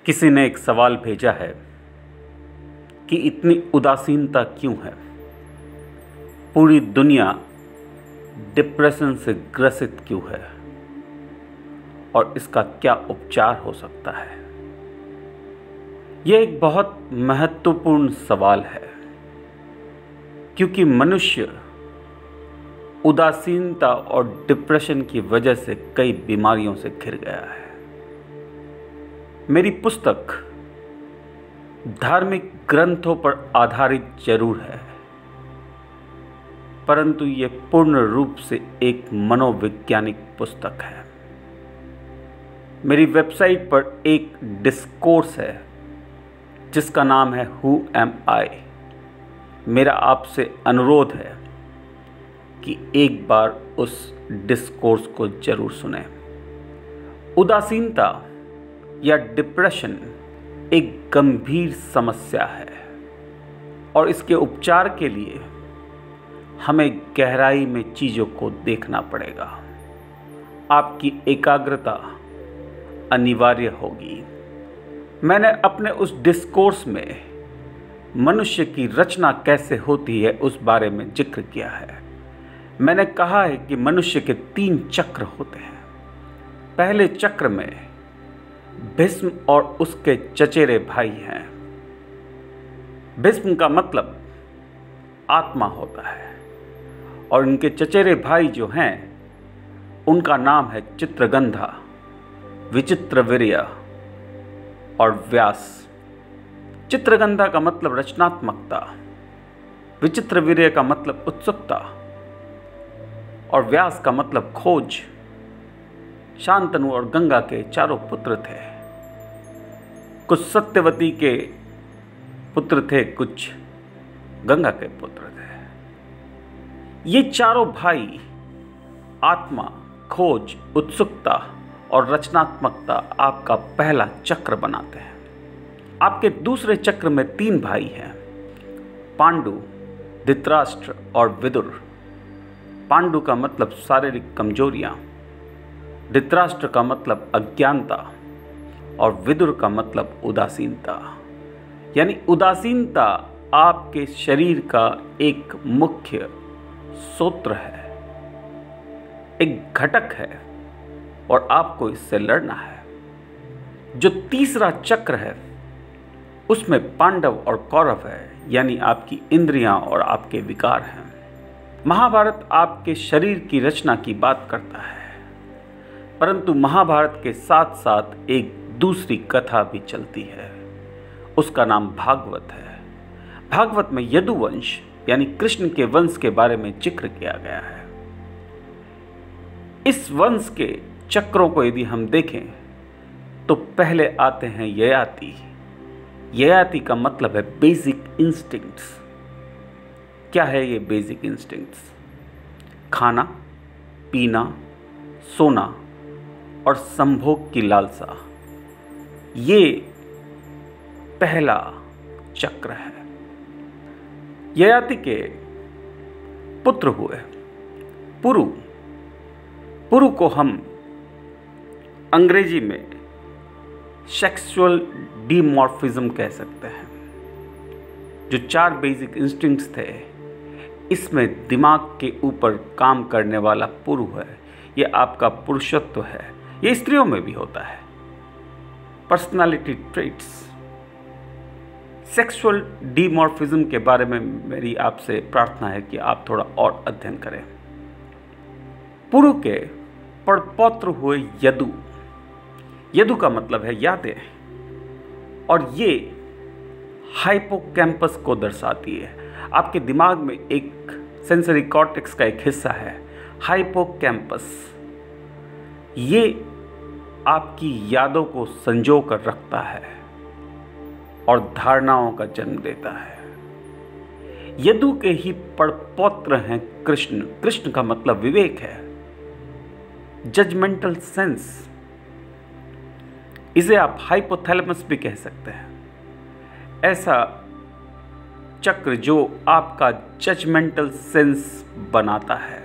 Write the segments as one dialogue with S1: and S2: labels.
S1: किसी ने एक सवाल भेजा है कि इतनी उदासीनता क्यों है। पूरी दुनिया डिप्रेशन से ग्रसित क्यों है और इसका क्या उपचार हो सकता है। यह एक बहुत महत्वपूर्ण सवाल है क्योंकि मनुष्य उदासीनता और डिप्रेशन की वजह से कई बीमारियों से घिर गया है। मेरी पुस्तक धार्मिक ग्रंथों पर आधारित जरूर है, परंतु यह पूर्ण रूप से एक मनोवैज्ञानिक पुस्तक है। मेरी वेबसाइट पर एक डिस्कोर्स है जिसका नाम है हु एम आई। मेरा आपसे अनुरोध है कि एक बार उस डिस्कोर्स को जरूर सुनें। उदासीनता या डिप्रेशन एक गंभीर समस्या है और इसके उपचार के लिए हमें गहराई में चीज़ों को देखना पड़ेगा। आपकी एकाग्रता अनिवार्य होगी। मैंने अपने उस डिस्कोर्स में मनुष्य की रचना कैसे होती है उस बारे में जिक्र किया है। मैंने कहा है कि मनुष्य के 3 चक्र होते हैं। पहले चक्र में भीष्म और उसके चचेरे भाई हैं। भीष्म का मतलब आत्मा होता है और इनके चचेरे भाई जो हैं उनका नाम है चित्रगंधा, विचित्रवीर्य और व्यास। चित्रगंधा का मतलब रचनात्मकता, विचित्रवीर्य का मतलब उत्सुकता और व्यास का मतलब खोज। शांतनु और गंगा के चारों पुत्र थे। कुछ सत्यवती के पुत्र थे, कुछ गंगा के पुत्र थे। ये चारों भाई आत्मा, खोज, उत्सुकता और रचनात्मकता आपका पहला चक्र बनाते हैं। आपके दूसरे चक्र में 3 भाई हैं, पांडु, धृतराष्ट्र और विदुर। पांडु का मतलब शारीरिक कमजोरियां, धृतराष्ट्र का मतलब अज्ञानता और विदुर का मतलब उदासीनता। यानी उदासीनता आपके शरीर का एक मुख्य सूत्र है, एक घटक है और आपको इससे लड़ना है। जो तीसरा चक्र है उसमें पांडव और कौरव है, यानी आपकी इंद्रियां और आपके विकार हैं। महाभारत आपके शरीर की रचना की बात करता है, परंतु महाभारत के साथ साथ एक दूसरी कथा भी चलती है। उसका नाम भागवत है। भागवत में यदुवंश यानी कृष्ण के वंश के बारे में जिक्र किया गया है। इस वंश के चक्रों को यदि हम देखें तो पहले आते हैं ययाति। ययाति का मतलब है बेसिक इंस्टिंक्ट्स। क्या है ये बेसिक इंस्टिंक्ट्स? खाना, पीना, सोना और संभोग की लालसा, ये पहला चक्र है। ययाति के पुत्र हुए पुरु। पुरु को हम अंग्रेजी में सेक्सुअल डीमॉर्फिज्म कह सकते हैं। जो 4 बेसिक इंस्टिंक्ट्स थे, इसमें दिमाग के ऊपर काम करने वाला पुरु है। ये आपका पुरुषत्व है। ये स्त्रियों में भी होता है। Personality traits. सेक्सुअल डीमॉर्फिज्म के बारे में मेरी आपसे प्रार्थना है कि आप थोड़ा और अध्ययन करें। पुरु के पड़पौत्र हुए यदु। यदु का मतलब है यादें और ये हाइपोकैम्पस को दर्शाती है। आपके दिमाग में एक सेंसरी कॉर्टेक्स का एक हिस्सा है हाइपोकैम्पस। ये आपकी यादों को संजो कर रखता है और धारणाओं का जन्म देता है। यदु के ही पड़पौत्र हैं कृष्ण। कृष्ण का मतलब विवेक है, जजमेंटल सेंस। इसे आप हाइपोथैलेमस भी कह सकते हैं। ऐसा चक्र जो आपका जजमेंटल सेंस बनाता है।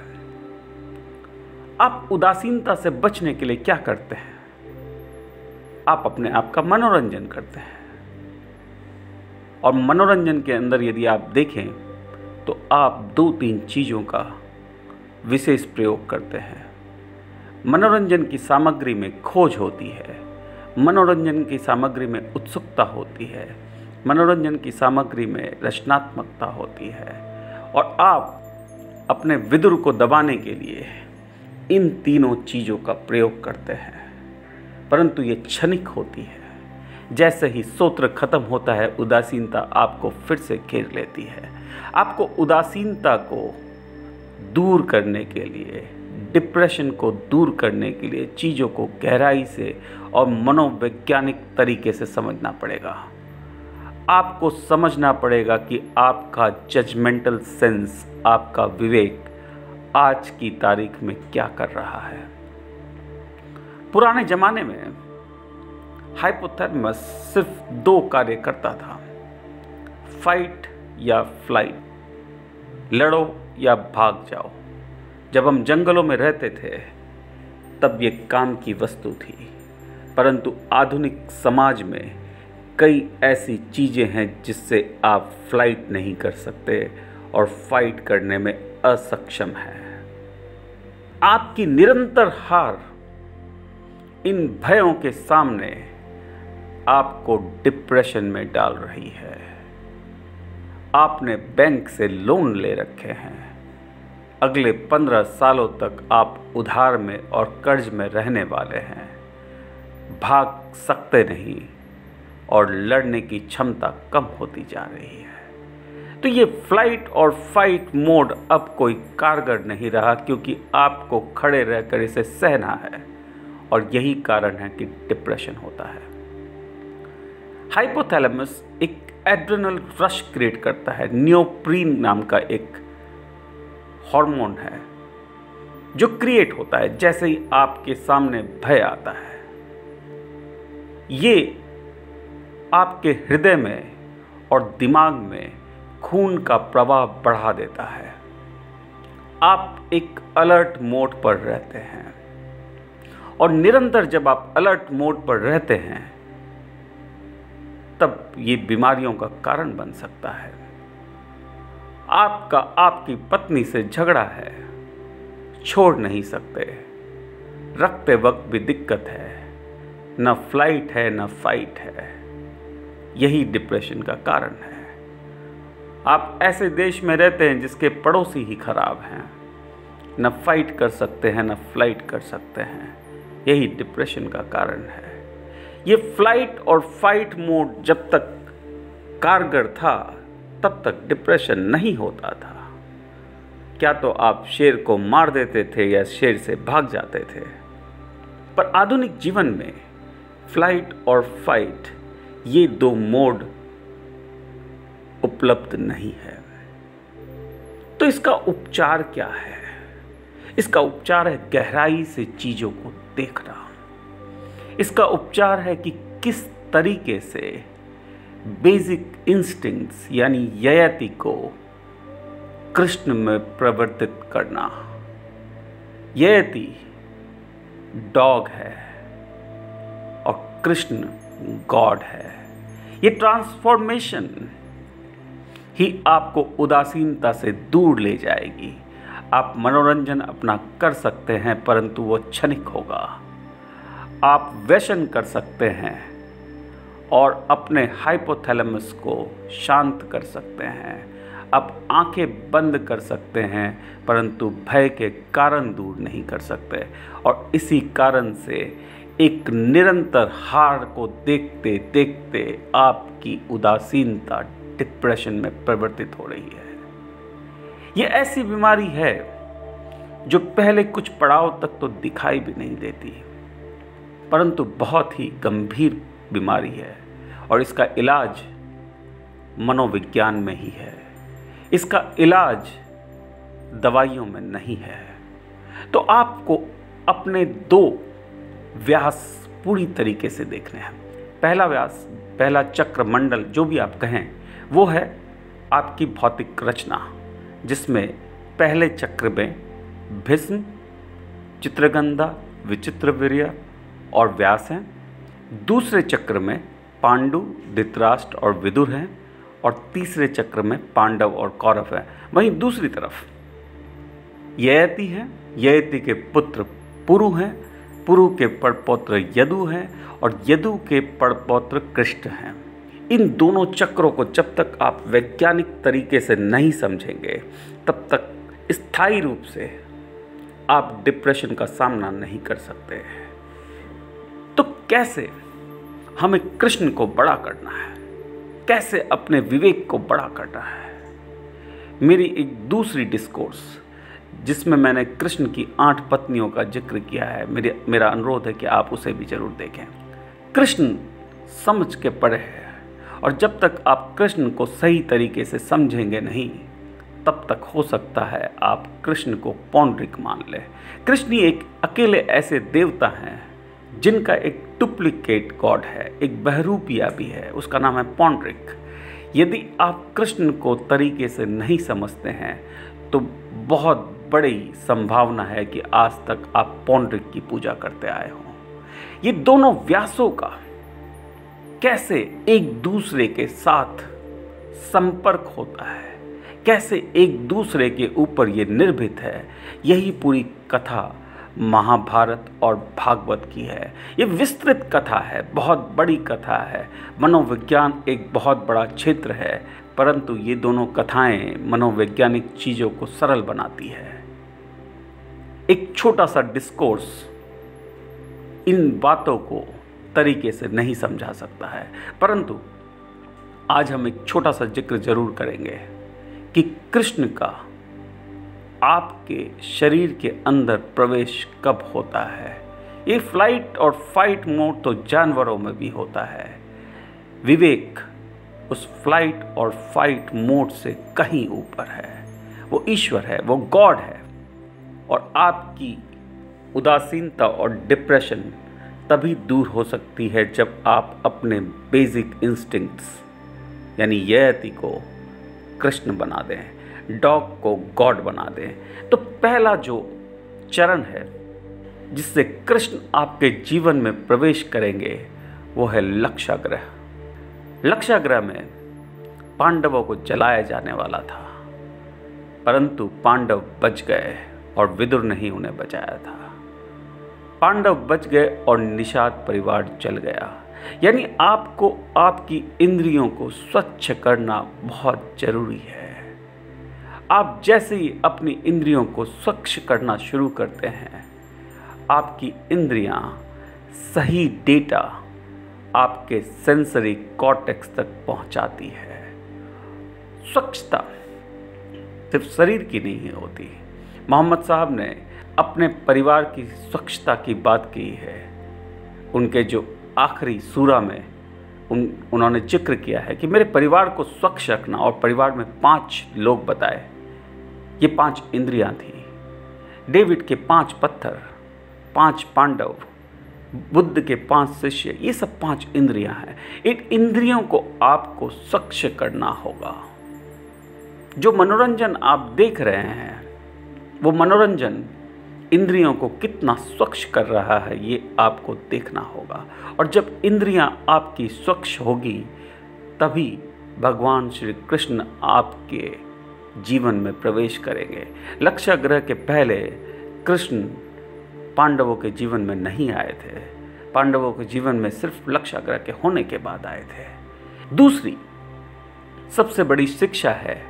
S1: आप उदासीनता से बचने के लिए क्या करते हैं? आप अपने आप का मनोरंजन करते हैं। और मनोरंजन के अंदर यदि आप देखें तो आप 2-3 चीज़ों का विशेष प्रयोग करते हैं। मनोरंजन की सामग्री में खोज होती है, मनोरंजन की सामग्री में उत्सुकता होती है, मनोरंजन की सामग्री में रचनात्मकता होती है, और आप अपने विदुर को दबाने के लिए इन तीनों चीज़ों का प्रयोग करते हैं। परंतु ये क्षणिक होती है। जैसे ही स्तोत्र खत्म होता है, उदासीनता आपको फिर से घेर लेती है। आपको उदासीनता को दूर करने के लिए, डिप्रेशन को दूर करने के लिए चीज़ों को गहराई से और मनोवैज्ञानिक तरीके से समझना पड़ेगा। आपको समझना पड़ेगा कि आपका जजमेंटल सेंस, आपका विवेक आज की तारीख में क्या कर रहा है। पुराने ज़माने में हाइपोथैलेमस सिर्फ 2 कार्य करता था, फाइट या फ्लाइट, लड़ो या भाग जाओ। जब हम जंगलों में रहते थे तब ये काम की वस्तु थी। परंतु आधुनिक समाज में कई ऐसी चीज़ें हैं जिससे आप फ्लाइट नहीं कर सकते और फाइट करने में असक्षम हैं। आपकी निरंतर हार इन भयों के सामने आपको डिप्रेशन में डाल रही है। आपने बैंक से लोन ले रखे हैं, अगले 15 सालों तक आप उधार में और कर्ज में रहने वाले हैं, भाग सकते नहीं और लड़ने की क्षमता कम होती जा रही है। तो ये फ्लाइट और फाइट मोड अब कोई कारगर नहीं रहा, क्योंकि आपको खड़े रहकर इसे सहना है, और यही कारण है कि डिप्रेशन होता है। हाइपोथैलेमस एक एड्रेनल रश क्रिएट करता है। नियोप्रीन नाम का एक हार्मोन है जो क्रिएट होता है जैसे ही आपके सामने भय आता है। ये आपके हृदय में और दिमाग में खून का प्रवाह बढ़ा देता है। आप एक अलर्ट मोड पर रहते हैं, और निरंतर जब आप अलर्ट मोड पर रहते हैं तब ये बीमारियों का कारण बन सकता है। आपकी पत्नी से झगड़ा है, छोड़ नहीं सकते, रखते वक्त भी दिक्कत है, न फ्लाइट है न फाइट है। यही डिप्रेशन का कारण है। आप ऐसे देश में रहते हैं जिसके पड़ोसी ही खराब हैं, न फाइट कर सकते हैं न फ्लाइट कर सकते हैं। यही डिप्रेशन का कारण है। ये फ्लाइट और फाइट मोड जब तक कारगर था तब तक डिप्रेशन नहीं होता था। क्या तो आप शेर को मार देते थे या शेर से भाग जाते थे। पर आधुनिक जीवन में फ्लाइट और फाइट, ये 2 मोड उपलब्ध नहीं है। तो इसका उपचार क्या है? इसका उपचार है गहराई से चीजों को देखना। इसका उपचार है कि किस तरीके से बेसिक इंस्टिंक्ट्स यानी ययति को कृष्ण में परिवर्तित करना। ययति डॉग है और कृष्ण गॉड है। ये ट्रांसफॉर्मेशन ही आपको उदासीनता से दूर ले जाएगी। आप मनोरंजन अपना कर सकते हैं, परंतु वो क्षणिक होगा। आप व्यसन कर सकते हैं और अपने हाइपोथैलेमस को शांत कर सकते हैं। आप आंखें बंद कर सकते हैं, परंतु भय के कारण दूर नहीं कर सकते। और इसी कारण से एक निरंतर हार को देखते देखते आपकी उदासीनता डिप्रेशन में परिवर्तित हो रही है। ये ऐसी बीमारी है जो पहले कुछ पड़ाव तक तो दिखाई भी नहीं देती, परंतु बहुत ही गंभीर बीमारी है और इसका इलाज मनोविज्ञान में ही है। इसका इलाज दवाइयों में नहीं है। तो आपको अपने 2 व्यास पूरी तरीके से देखने हैं। पहला व्यास, पहला चक्र मंडल जो भी आप कहें, वो है आपकी भौतिक रचना, जिसमें पहले चक्र में भीष्म, चित्रगंधा, विचित्रवीर्य और व्यास हैं। दूसरे चक्र में पांडु, धृतराष्ट्र और विदुर हैं और तीसरे चक्र में पांडव और कौरव हैं। वहीं दूसरी तरफ ययति हैं, ययति के पुत्र पुरु हैं, पुरु के पड़पौत्र यदु हैं और यदु के पड़पौत्र कृष्ण हैं। इन दोनों चक्रों को जब तक आप वैज्ञानिक तरीके से नहीं समझेंगे तब तक स्थायी रूप से आप डिप्रेशन का सामना नहीं कर सकते। तो कैसे हमें कृष्ण को बड़ा करना है, कैसे अपने विवेक को बड़ा करना है? मेरी एक दूसरी डिस्कोर्स जिसमें मैंने कृष्ण की 8 पत्नियों का जिक्र किया है, मेरा अनुरोध है कि आप उसे भी जरूर देखें। कृष्ण समझ के पढ़े हैं और जब तक आप कृष्ण को सही तरीके से समझेंगे नहीं तब तक हो सकता है आप कृष्ण को पौंड्रिक मान लें। कृष्ण एक अकेले ऐसे देवता हैं जिनका एक डुप्लीकेट गॉड है, एक बहरूपिया भी है, उसका नाम है पौंड्रिक। यदि आप कृष्ण को तरीके से नहीं समझते हैं तो बहुत बड़ी संभावना है कि आज तक आप पौंड्रिक की पूजा करते आए हों। ये दोनों व्यासों का कैसे एक दूसरे के साथ संपर्क होता है, कैसे एक दूसरे के ऊपर ये निर्भीत है, यही पूरी कथा महाभारत और भागवत की है। ये विस्तृत कथा है, बहुत बड़ी कथा है। मनोविज्ञान एक बहुत बड़ा क्षेत्र है, परंतु ये दोनों कथाएं मनोवैज्ञानिक चीज़ों को सरल बनाती है। एक छोटा सा डिस्कोर्स इन बातों को तरीके से नहीं समझा सकता है, परंतु आज हम एक छोटा सा जिक्र जरूर करेंगे कि कृष्ण का आपके शरीर के अंदर प्रवेश कब होता है। ये फ्लाइट और फाइट मोड तो जानवरों में भी होता है, विवेक उस फ्लाइट और फाइट मोड से कहीं ऊपर है। वो ईश्वर है, वो गॉड है। और आपकी उदासीनता और डिप्रेशन तभी दूर हो सकती है जब आप अपने बेसिक इंस्टिंक्ट्स यानी ययति को कृष्ण बना दें, डॉग को गॉड बना दें। तो पहला जो चरण है जिससे कृष्ण आपके जीवन में प्रवेश करेंगे वो है लक्षाग्रह। लक्षाग्रह में पांडवों को जलाया जाने वाला था, परंतु पांडव बच गए और विदुर ने ही उन्हें बचाया था। पांडव बच गए और निषाद परिवार जल गया। यानी आपको आपकी इंद्रियों को स्वच्छ करना बहुत जरूरी है। आप जैसे ही अपनी इंद्रियों को स्वच्छ करना शुरू करते हैं, आपकी इंद्रियां सही डेटा आपके सेंसरी कॉर्टेक्स तक पहुंचाती है। स्वच्छता सिर्फ शरीर की नहीं होती। मोहम्मद साहब ने अपने परिवार की स्वच्छता की बात की है। उनके जो आखिरी सूरा में उन्होंने जिक्र किया है कि मेरे परिवार को स्वच्छ रखना, और परिवार में 5 लोग बताए। ये 5 इंद्रियां थी। डेविड के 5 पत्थर, 5 पांडव, बुद्ध के 5 शिष्य, ये सब 5 इंद्रियां हैं। इन इंद्रियों को आपको स्वच्छ करना होगा। जो मनोरंजन आप देख रहे हैं वो मनोरंजन इंद्रियों को कितना स्वच्छ कर रहा है ये आपको देखना होगा। और जब इंद्रियां आपकी स्वच्छ होगी तभी भगवान श्री कृष्ण आपके जीवन में प्रवेश करेंगे। लक्षाग्रह के पहले कृष्ण पांडवों के जीवन में नहीं आए थे। पांडवों के जीवन में सिर्फ लक्षाग्रह के होने के बाद आए थे। दूसरी सबसे बड़ी शिक्षा है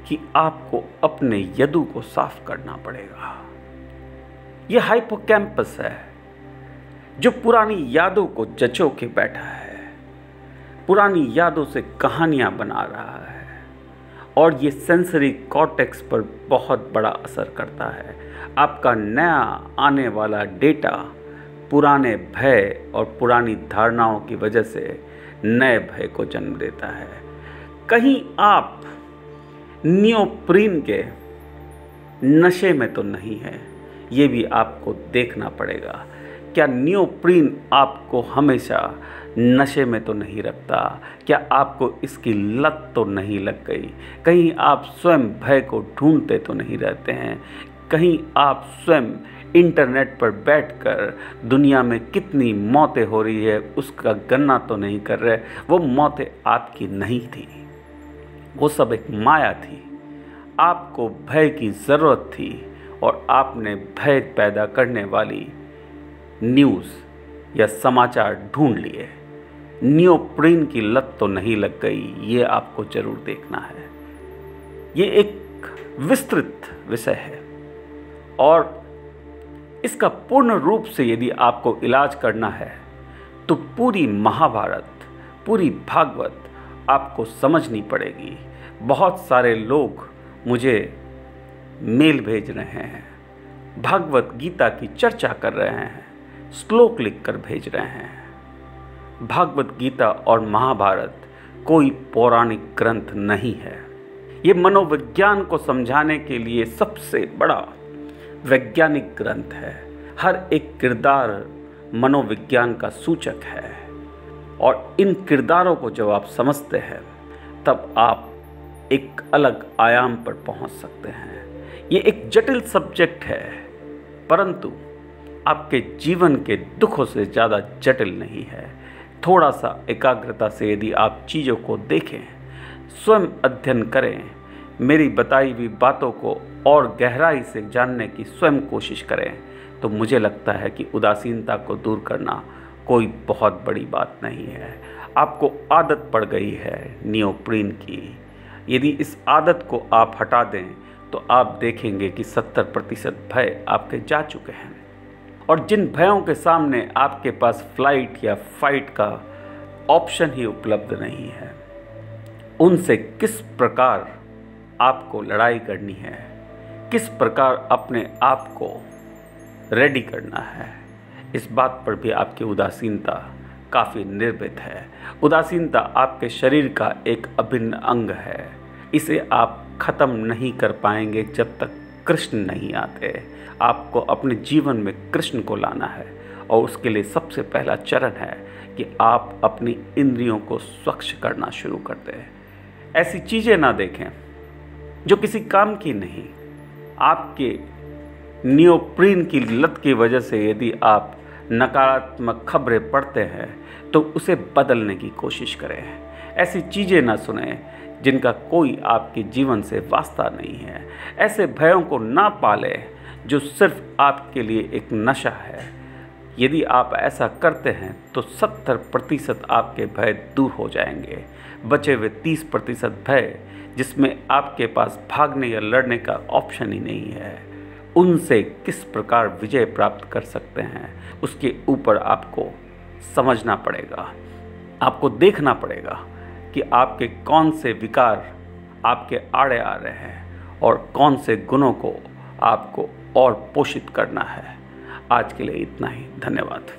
S1: कि आपको अपने यदु को साफ करना पड़ेगा। यह हाइपोकैम्पस है जो पुरानी यादों को जचो के बैठा है, पुरानी यादों से कहानियां बना रहा है और ये सेंसरी कॉर्टेक्स पर बहुत बड़ा असर करता है। आपका नया आने वाला डेटा पुराने भय और पुरानी धारणाओं की वजह से नए भय को जन्म देता है। कहीं आप नियोप्रीन के नशे में तो नहीं है, ये भी आपको देखना पड़ेगा। क्या नियोप्रीन आपको हमेशा नशे में तो नहीं रखता? क्या आपको इसकी लत तो नहीं लग गई? कहीं आप स्वयं भय को ढूंढते तो नहीं रहते हैं? कहीं आप स्वयं इंटरनेट पर बैठकर दुनिया में कितनी मौतें हो रही है उसका गणना तो नहीं कर रहे। वो मौतें आपकी नहीं थी, वो सब एक माया थी। आपको भय की ज़रूरत थी और आपने भय पैदा करने वाली न्यूज़ या समाचार ढूंढ लिए। नियोप्रीन की लत तो नहीं लग गई, ये आपको जरूर देखना है। ये एक विस्तृत विषय है और इसका पूर्ण रूप से यदि आपको इलाज करना है तो पूरी महाभारत, पूरी भागवत आपको समझनी पड़ेगी। बहुत सारे लोग मुझे मेल भेज रहे हैं, भागवत गीता की चर्चा कर रहे हैं, श्लोक लिखकर भेज रहे हैं। भागवत गीता और महाभारत कोई पौराणिक ग्रंथ नहीं है। ये मनोविज्ञान को समझाने के लिए सबसे बड़ा वैज्ञानिक ग्रंथ है। हर एक किरदार मनोविज्ञान का सूचक है और इन किरदारों को जब आप समझते हैं तब आप एक अलग आयाम पर पहुंच सकते हैं। ये एक जटिल सब्जेक्ट है, परंतु आपके जीवन के दुखों से ज़्यादा जटिल नहीं है। थोड़ा सा एकाग्रता से यदि आप चीज़ों को देखें, स्वयं अध्ययन करें, मेरी बताई हुई बातों को और गहराई से जानने की स्वयं कोशिश करें, तो मुझे लगता है कि उदासीनता को दूर करना कोई बहुत बड़ी बात नहीं है। आपको आदत पड़ गई है नियोप्रीन की। यदि इस आदत को आप हटा दें तो आप देखेंगे कि 70% भय आपके जा चुके हैं और जिन भयों के सामने आपके पास फ्लाइट या फाइट का ऑप्शन ही उपलब्ध नहीं है, उनसे किस प्रकार आपको लड़ाई करनी है, किस प्रकार अपने आप को रेडी करना है, इस बात पर भी आपकी उदासीनता काफ़ी निर्भीत है। उदासीनता आपके शरीर का एक अभिन्न अंग है। इसे आप ख़त्म नहीं कर पाएंगे जब तक कृष्ण नहीं आते। आपको अपने जीवन में कृष्ण को लाना है और उसके लिए सबसे पहला चरण है कि आप अपनी इंद्रियों को स्वच्छ करना शुरू कर दें। ऐसी चीज़ें ना देखें जो किसी काम की नहीं। आपके नियोप्रीन की लत की वजह से यदि आप नकारात्मक खबरें पढ़ते हैं तो उसे बदलने की कोशिश करें। ऐसी चीज़ें ना सुने जिनका कोई आपके जीवन से वास्ता नहीं है। ऐसे भयों को ना पालें जो सिर्फ आपके लिए एक नशा है। यदि आप ऐसा करते हैं तो 70% आपके भय दूर हो जाएंगे। बचे हुए 30% भय जिसमें आपके पास भागने या लड़ने का ऑप्शन ही नहीं है, उनसे किस प्रकार विजय प्राप्त कर सकते हैं उसके ऊपर आपको समझना पड़ेगा। आपको देखना पड़ेगा कि आपके कौन से विकार आपके आड़े आ रहे हैं और कौन से गुणों को आपको और पोषित करना है। आज के लिए इतना ही। धन्यवाद।